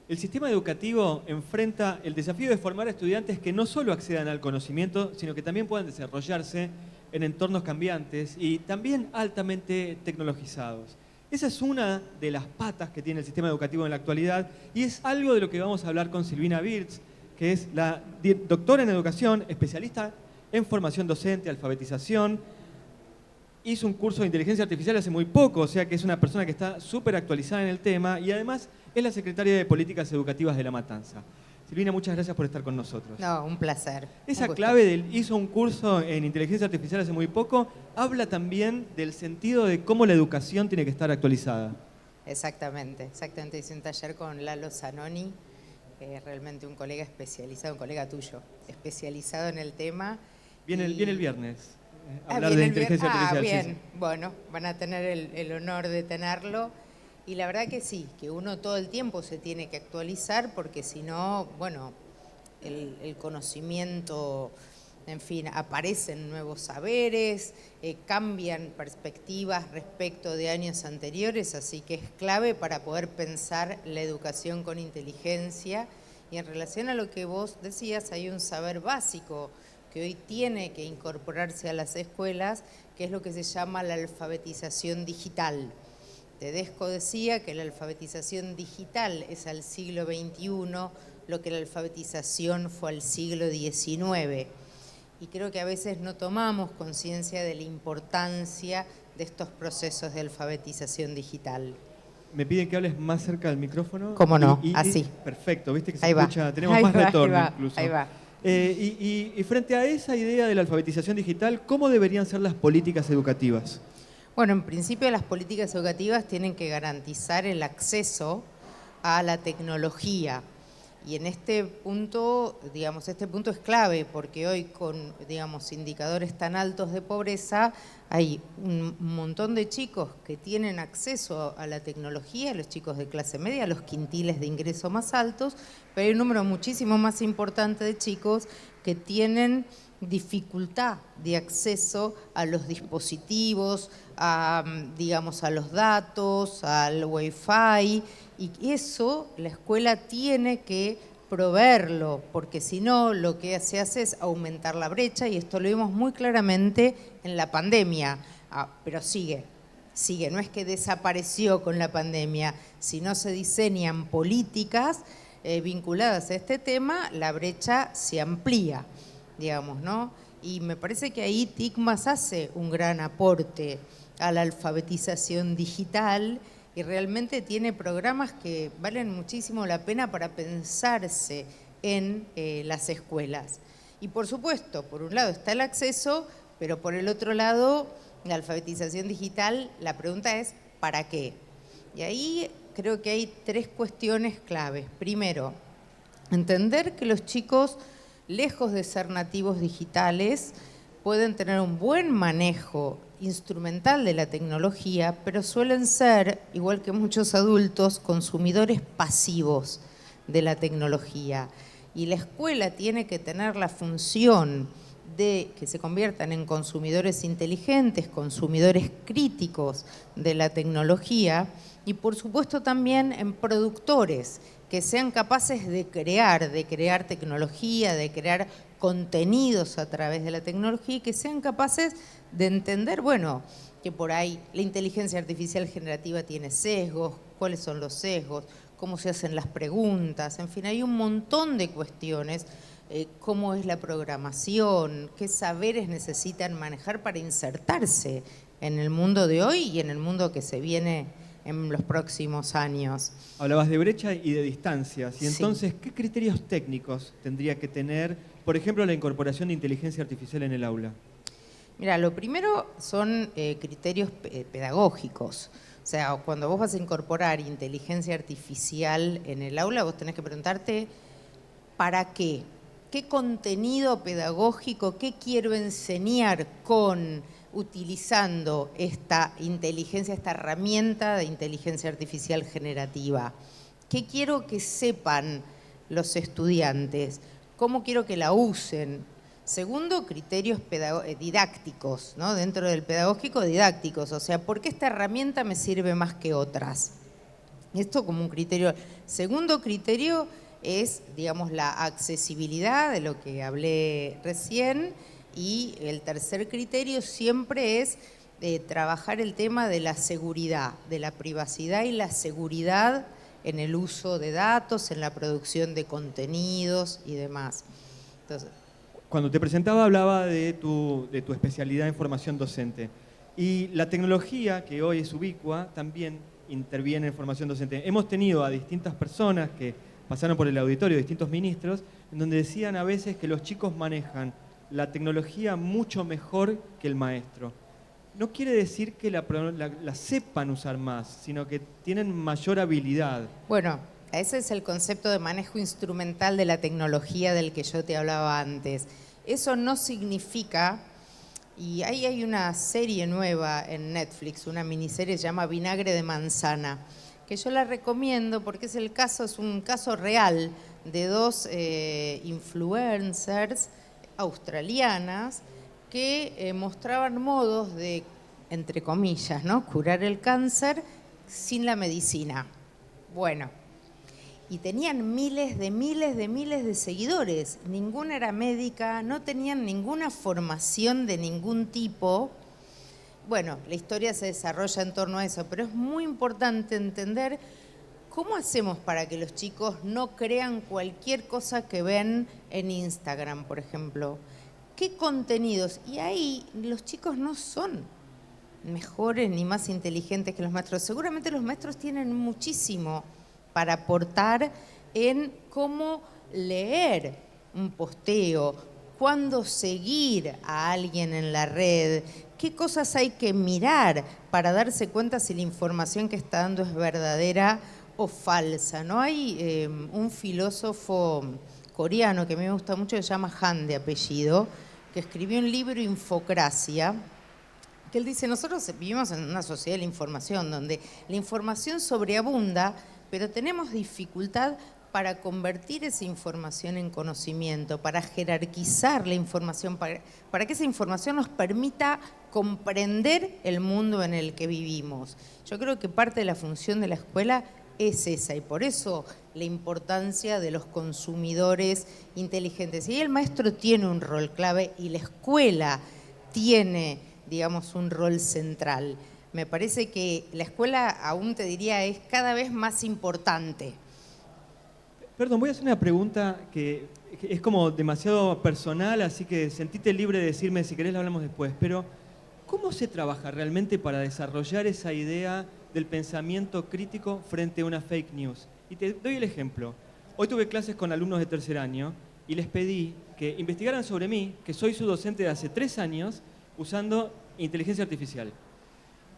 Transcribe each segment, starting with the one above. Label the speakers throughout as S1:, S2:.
S1: El sistema educativo enfrenta el desafío de formar a estudiantes que no solo accedan al conocimiento, sino que también puedan desarrollarse en entornos cambiantes y también altamente tecnologizados. Esa es una de las patas que tiene el sistema educativo en la actualidad y es algo de lo que vamos a hablar con Silvina Birz, que es la doctora en educación, especialista en formación docente, alfabetización. Hizo un curso de inteligencia artificial hace muy poco, o sea que es una persona que está súper actualizada en el tema y además es la secretaria de Políticas Educativas de La Matanza. Silvina, muchas gracias por estar con nosotros.
S2: No, un placer.
S1: Esa clave del hizo un curso en inteligencia artificial hace muy poco, habla también del sentido de cómo la educación tiene que estar actualizada.
S2: Exactamente. Hice un taller con Lalo Zanoni, que es realmente un colega especializado, un colega tuyo, especializado en el tema.
S1: Viene el viernes. Hablar
S2: viene
S1: de inteligencia artificial.
S2: bien.
S1: Sí, sí.
S2: Bueno, van a tener el honor de tenerlo. Y la verdad que sí, que uno todo el tiempo se tiene que actualizar porque si no, bueno, el conocimiento, en fin, aparecen nuevos saberes, cambian perspectivas respecto de años anteriores, así que es clave para poder pensar la educación con inteligencia. Y en relación a lo que vos decías, hay un saber básico que hoy tiene que incorporarse a las escuelas, que es lo que se llama la alfabetización digital. Tedesco decía que la alfabetización digital es al siglo XXI lo que la alfabetización fue al siglo XIX. Y creo que a veces no tomamos conciencia de la importancia de estos procesos de alfabetización digital.
S1: Me piden que hables más cerca del micrófono.
S2: ¿Cómo no? Así.
S1: Perfecto, viste que se
S2: ahí
S1: escucha,
S2: va.
S1: tenemos
S2: ahí
S1: más
S2: va,
S1: retorno
S2: ahí va,
S1: incluso.
S2: Ahí va.
S1: Y frente a esa idea de la alfabetización digital, ¿cómo deberían ser las políticas educativas?
S2: Bueno, en principio las políticas educativas tienen que garantizar el acceso a la tecnología. Y en este punto, digamos, este punto es clave porque hoy con, digamos, indicadores tan altos de pobreza, hay un montón de chicos que tienen acceso a la tecnología, los chicos de clase media, los quintiles de ingreso más altos, pero hay un número muchísimo más importante de chicos que tienen dificultad de acceso a los dispositivos, digamos, a los datos, al Wi-Fi, y eso la escuela tiene que proveerlo, porque si no lo que se hace es aumentar la brecha, y esto lo vimos muy claramente en la pandemia, pero sigue, no es que desapareció con la pandemia, si no se diseñan políticas vinculadas a este tema, la brecha se amplía, digamos, ¿no? Y me parece que ahí TICMAS hace un gran aporte a la alfabetización digital y realmente tiene programas que valen muchísimo la pena para pensarse en las escuelas. Y por supuesto, por un lado está el acceso, pero por el otro lado, la alfabetización digital, la pregunta es ¿para qué? Y ahí creo que hay tres cuestiones claves. Primero, entender que los chicos, lejos de ser nativos digitales, pueden tener un buen manejo instrumental de la tecnología, pero suelen ser, igual que muchos adultos, consumidores pasivos de la tecnología. Y la escuela tiene que tener la función de que se conviertan en consumidores inteligentes, consumidores críticos de la tecnología y por supuesto también en productores que sean capaces de crear tecnología, de crear contenidos a través de la tecnología y que sean capaces de entender, bueno, que por ahí la inteligencia artificial generativa tiene sesgos, cuáles son los sesgos, cómo se hacen las preguntas, en fin, hay un montón de cuestiones, cómo es la programación, qué saberes necesitan manejar para insertarse en el mundo de hoy y en el mundo que se viene en los próximos años.
S1: Hablabas de brecha y de distancias. Y entonces, sí, ¿qué criterios técnicos tendría que tener, por ejemplo, la incorporación de inteligencia artificial en el aula?
S2: Mira, lo primero son criterios pedagógicos. O sea, cuando vos vas a incorporar inteligencia artificial en el aula, vos tenés que preguntarte ¿para qué? ¿Qué contenido pedagógico, qué quiero enseñar utilizando esta inteligencia, esta herramienta de inteligencia artificial generativa? ¿Qué quiero que sepan los estudiantes? ¿Cómo quiero que la usen? Segundo, criterios didácticos, ¿no? Dentro del pedagógico, didácticos. O sea, ¿por qué esta herramienta me sirve más que otras? Esto como un criterio. Segundo criterio es, digamos, la accesibilidad, de lo que hablé recién, y el tercer criterio siempre es trabajar el tema de la seguridad, de la privacidad y la seguridad en el uso de datos, en la producción de contenidos y demás. Entonces,
S1: cuando te presentaba hablaba de tu especialidad en formación docente. Y la tecnología, que hoy es ubicua, también interviene en formación docente. Hemos tenido a distintas personas que pasaron por el auditorio, distintos ministros, en donde decían a veces que los chicos manejan la tecnología mucho mejor que el maestro. No quiere decir que la sepan usar más, sino que tienen mayor habilidad.
S2: Bueno, ese es el concepto de manejo instrumental de la tecnología del que yo te hablaba antes. Eso no significa, y ahí hay una serie nueva en Netflix, una miniserie que se llama Vinagre de Manzana, que yo la recomiendo porque es un caso real de dos influencers australianas que mostraban modos de, entre comillas, ¿no?, curar el cáncer sin la medicina. Bueno, y tenían miles de seguidores. Ninguna era médica, no tenían ninguna formación de ningún tipo. Bueno, la historia se desarrolla en torno a eso, pero es muy importante entender cómo hacemos para que los chicos no crean cualquier cosa que ven en Instagram, por ejemplo. ¿Qué contenidos? Y ahí los chicos no son mejores ni más inteligentes que los maestros. Seguramente los maestros tienen muchísimo para aportar en cómo leer un posteo, cuándo seguir a alguien en la red, qué cosas hay que mirar para darse cuenta si la información que está dando es verdadera o falsa. ¿No? Hay un filósofo coreano que a mí me gusta mucho, que se llama Han de apellido, que escribió un libro, Infocracia, que él dice, nosotros vivimos en una sociedad de la información, donde la información sobreabunda, pero tenemos dificultad para convertir esa información en conocimiento, para jerarquizar la información, para que esa información nos permita comprender el mundo en el que vivimos. Yo creo que parte de la función de la escuela es esa, y por eso la importancia de los consumidores inteligentes. Y el maestro tiene un rol clave y la escuela tiene, digamos, un rol central. Me parece que la escuela, aún te diría, es cada vez más importante.
S1: Perdón, voy a hacer una pregunta que es como demasiado personal, así que sentite libre de decirme, si querés la hablamos después, pero ¿cómo se trabaja realmente para desarrollar esa idea del pensamiento crítico frente a una fake news? Y te doy el ejemplo. Hoy tuve clases con alumnos de tercer año y les pedí que investigaran sobre mí, que soy su docente de hace 3 años, usando inteligencia artificial.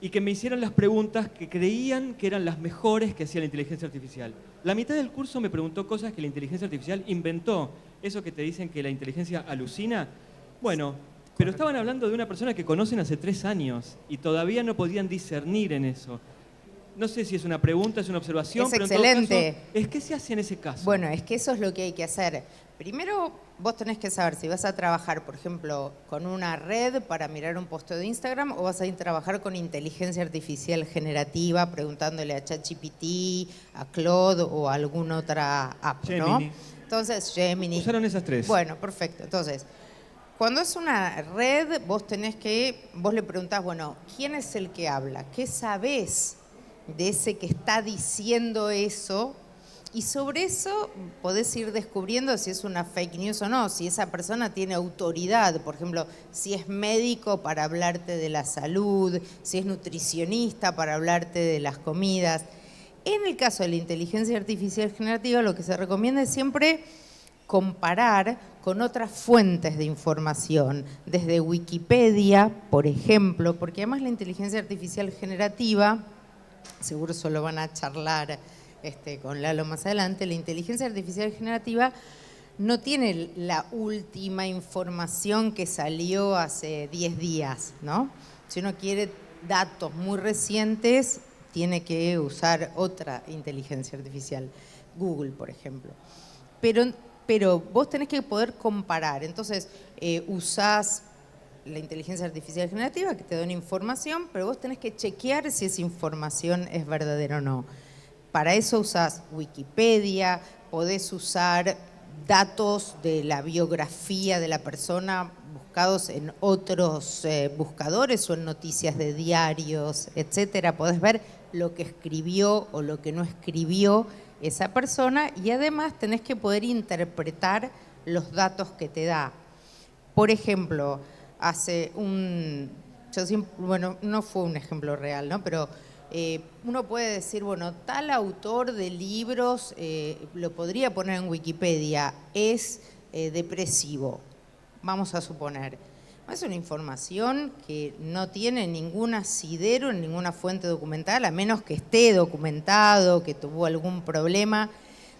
S1: Y que me hicieran las preguntas que creían que eran las mejores que hacía la inteligencia artificial. La mitad del curso me preguntó cosas que la inteligencia artificial inventó. Eso que te dicen que la inteligencia alucina. Bueno, pero estaban hablando de una persona que conocen hace 3 años y todavía no podían discernir en eso. No sé si es una pregunta, es una observación,
S2: es
S1: pero
S2: excelente.
S1: En todo caso, ¿qué se hace en ese caso?
S2: Bueno, es que eso es lo que hay que hacer. Primero, vos tenés que saber si vas a trabajar, por ejemplo, con una red para mirar un posteo de Instagram, o vas a ir a trabajar con inteligencia artificial generativa, preguntándole a ChatGPT, a Claude o a alguna otra app, ¿no?
S1: Gemini.
S2: Entonces, Gemini.
S1: Usaron esas 3.
S2: Bueno, perfecto. Entonces, cuando es una red, vos le preguntás, bueno, ¿quién es el que habla? ¿Qué sabés de ese que está diciendo eso? Y sobre eso podés ir descubriendo si es una fake news o no, si esa persona tiene autoridad, por ejemplo, si es médico para hablarte de la salud, si es nutricionista para hablarte de las comidas. En el caso de la inteligencia artificial generativa, lo que se recomienda es siempre comparar con otras fuentes de información, desde Wikipedia, por ejemplo, porque además la inteligencia artificial generativa, seguro eso lo van a charlar con Lalo más adelante, la inteligencia artificial generativa no tiene la última información que salió hace 10 días, ¿no? Si uno quiere datos muy recientes, tiene que usar otra inteligencia artificial, Google, por ejemplo. Pero vos tenés que poder comparar, entonces usás la inteligencia artificial generativa que te da una información, pero vos tenés que chequear si esa información es verdadera o no. Para eso usás Wikipedia, podés usar datos de la biografía de la persona buscados en otros buscadores o en noticias de diarios, etcétera. Podés ver lo que escribió o lo que no escribió esa persona y además tenés que poder interpretar los datos que te da. Por ejemplo, bueno, no fue un ejemplo real, ¿no? Pero uno puede decir, bueno, tal autor de libros, lo podría poner en Wikipedia, es depresivo, vamos a suponer. Es una información que no tiene ningún asidero en ninguna fuente documental, a menos que esté documentado, que tuvo algún problema.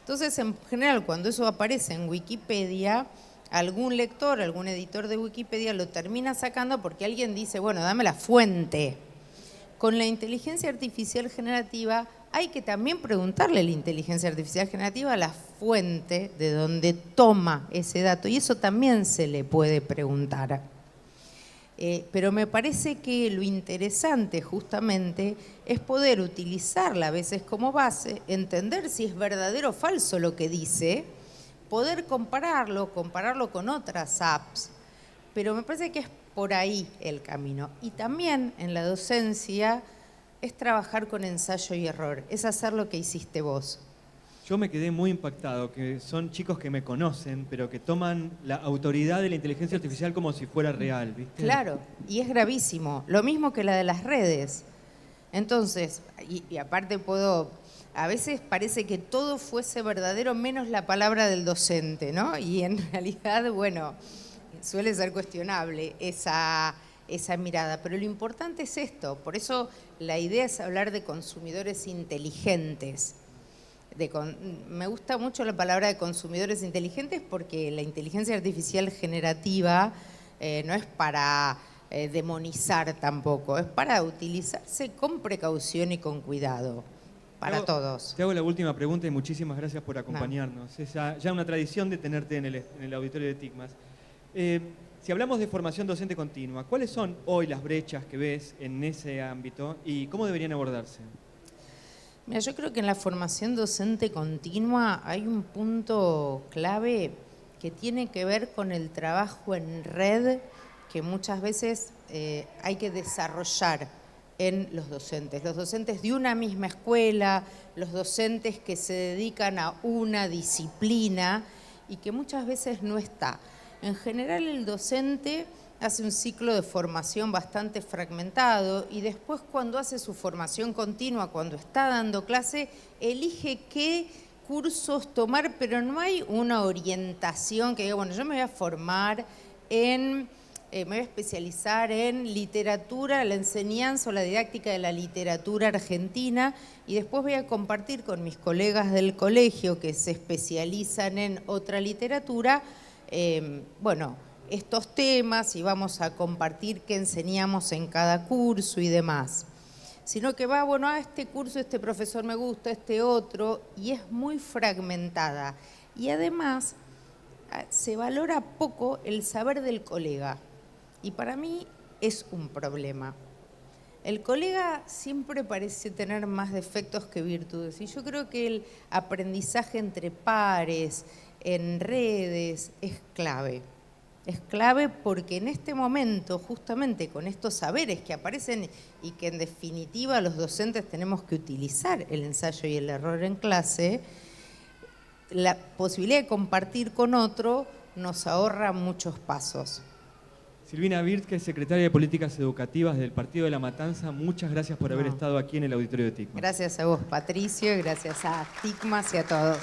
S2: Entonces, en general, cuando eso aparece en Wikipedia, algún lector, algún editor de Wikipedia lo termina sacando porque alguien dice, bueno, dame la fuente. Con la inteligencia artificial generativa hay que también preguntarle a la inteligencia artificial generativa la fuente de donde toma ese dato y eso también se le puede preguntar. Pero me parece que lo interesante justamente es poder utilizarla a veces como base, entender si es verdadero o falso lo que dice, poder compararlo con otras apps, pero me parece que es por ahí el camino. Y también en la docencia es trabajar con ensayo y error, es hacer lo que hiciste vos.
S1: Yo me quedé muy impactado, que son chicos que me conocen, pero que toman la autoridad de la inteligencia artificial como si fuera real, ¿viste?
S2: Claro, y es gravísimo, lo mismo que la de las redes. Entonces, y aparte a veces parece que todo fuese verdadero menos la palabra del docente, ¿no? Y en realidad, bueno, suele ser cuestionable esa mirada, pero lo importante es esto, por eso la idea es hablar de consumidores inteligentes. Me gusta mucho la palabra de consumidores inteligentes porque la inteligencia artificial generativa no es para demonizar tampoco, es para utilizarse con precaución y con cuidado, para todos.
S1: Te hago la última pregunta y muchísimas gracias por acompañarnos. Es ya una tradición de tenerte en el auditorio de TICMAS. Si hablamos de formación docente continua, ¿cuáles son hoy las brechas que ves en ese ámbito y cómo deberían abordarse?
S2: Mira, yo creo que en la formación docente continua hay un punto clave que tiene que ver con el trabajo en red que muchas veces hay que desarrollar en los docentes de una misma escuela, los docentes que se dedican a una disciplina y que muchas veces no está. En general el docente hace un ciclo de formación bastante fragmentado y después cuando hace su formación continua, cuando está dando clase, elige qué cursos tomar, pero no hay una orientación que diga, bueno, yo me voy a formar me voy a especializar en literatura, la enseñanza o la didáctica de la literatura argentina y después voy a compartir con mis colegas del colegio que se especializan en otra literatura, estos temas y vamos a compartir qué enseñamos en cada curso y demás. Sino que este curso, este profesor me gusta, este otro, y es muy fragmentada. Y además se valora poco el saber del colega. Y para mí es un problema. El colega siempre parece tener más defectos que virtudes. Y yo creo que el aprendizaje entre pares, en redes, es clave. Es clave porque en este momento, justamente con estos saberes que aparecen y que en definitiva los docentes tenemos que utilizar el ensayo y el error en clase, la posibilidad de compartir con otro nos ahorra muchos pasos.
S1: Silvina Birtke, secretaria de Políticas Educativas del Partido de la Matanza, muchas gracias por haber estado aquí en el auditorio de TICMAS.
S2: Gracias a vos, Patricio, y gracias a TICMAS y a todos.